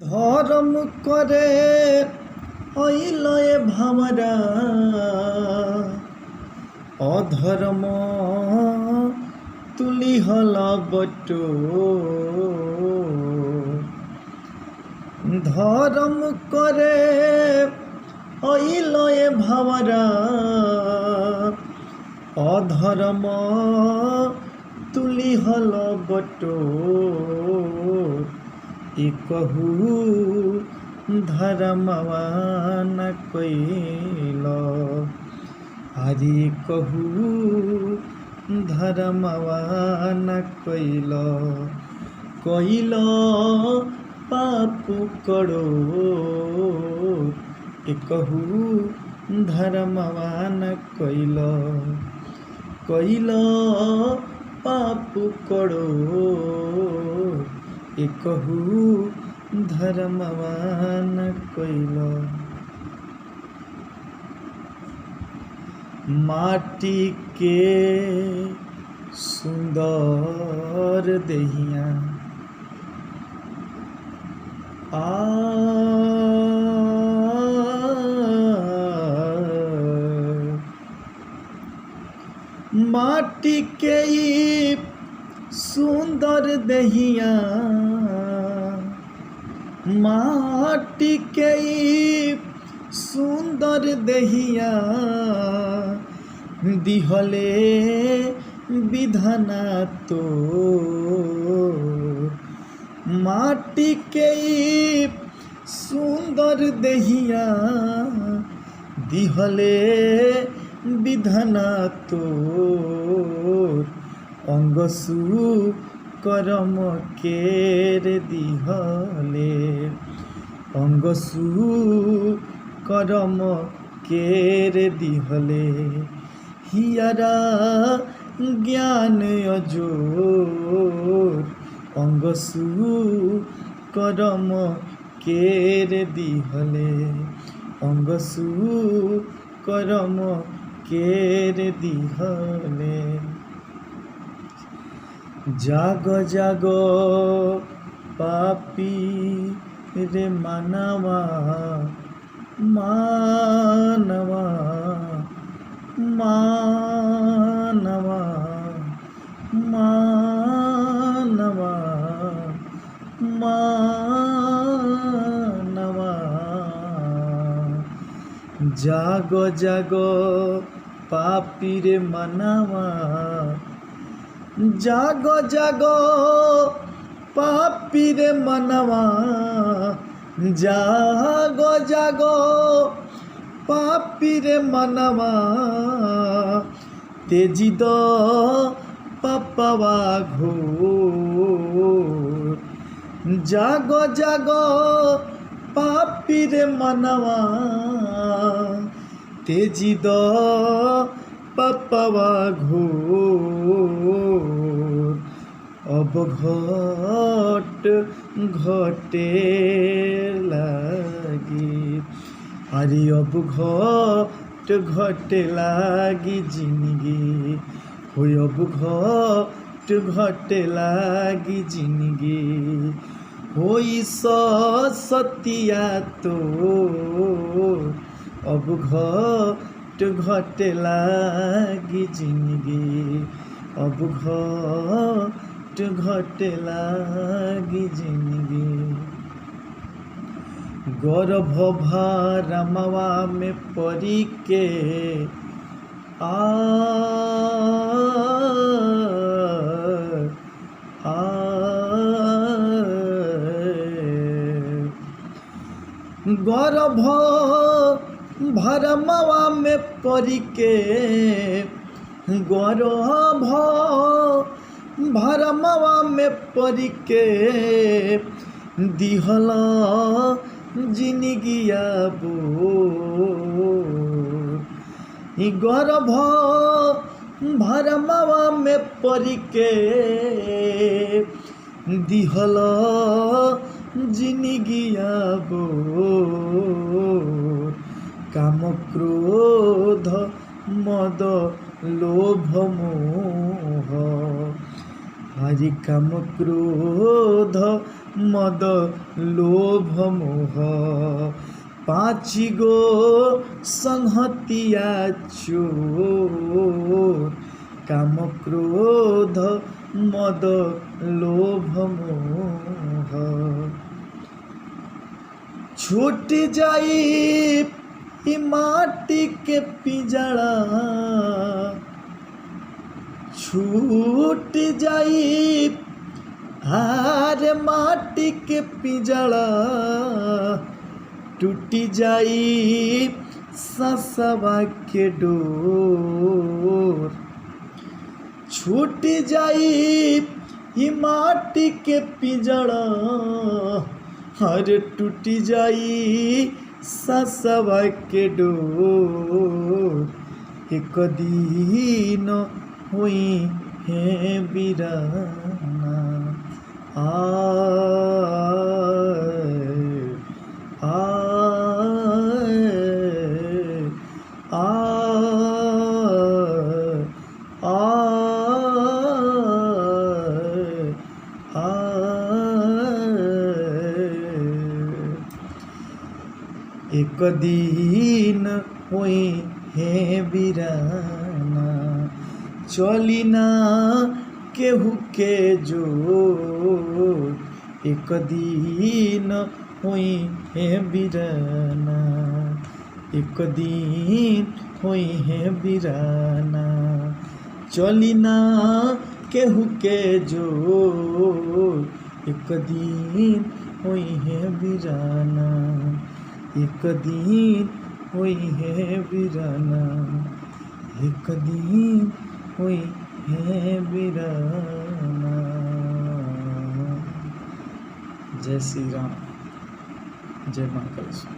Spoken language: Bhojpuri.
ধরম করে অইলয়ে ভামরা অধর্ম তুলি হল বট ধরম করে অইলয়ে ভামরা অধর্ম তুলি হল বট कहू धर्मवा न कैल हरि कहू धर्मवा न कैल कैल पापु करो कहू धर्मवा न कैल कैल पापु करो कहू धर्मवा न कैल माटी के सुंदर देहिया माटी के सुंदर देहिया माटी के सुंदर देहिया दिहले विधाना तो माटी के सुंदर देहिया दिहले विधाना तो अंगसु करम केर दिहले अंगसु करम केर दिहले हियारा ज्ञान अजोर अंगसु करम केर दिहले अंगसु करम केर दिहले जाग जाग पापी रे मानवा मानवा मानवा मानवा मानवा जाग जाग पापी रे मानवा जागो जागो पापी रे मनवा जागो जागो पापी रे मनवा तेजी दो पापवा घोर जागो जागो पापी रे मनवा तेजी दो पापवा घोर अब घट घटे लागी अरे अब घट घटे लागी जिंदगी हो अब घट घटे लागी जिंदगी होई सतिया तो अब घट घटे लागी जिंदगी अब घट घटे लागी जिंदगी गर्भ भरमवा में परी के गर्भ भरमवा में परी के गर्भ भरमवा में परी के दिहला जिंदगिया बोर गर्भ भरमवा में परी के दिहला जिंदगिया बोर काम क्रोध मद लोभ मोह हरि काम क्रोध मद लोभ मोह पाँची गो संहतिया चोर काम क्रोध मद लोभ मोह छूट जाई ई माटी के पिंजड़ा छूट जाई हारे माटी के पिंजड़ा टूटी जाई ससवा के डोर छूट जाई ई माटी के पिंजड़ा हर टूटी जाई ससवा के डोर एक दिन हुई है बिराना एक दिन हुई है बिराना चली ना केहू के जोर एक दिन हुई है बिराना एक दिन हुई है बिराना चली ना केहू के जोर एक दिन हुई है बिराना एक दिन हुई है बिराना एक दिन हुई है बिराना। जय श्री राम, जय महाकालेश्वर।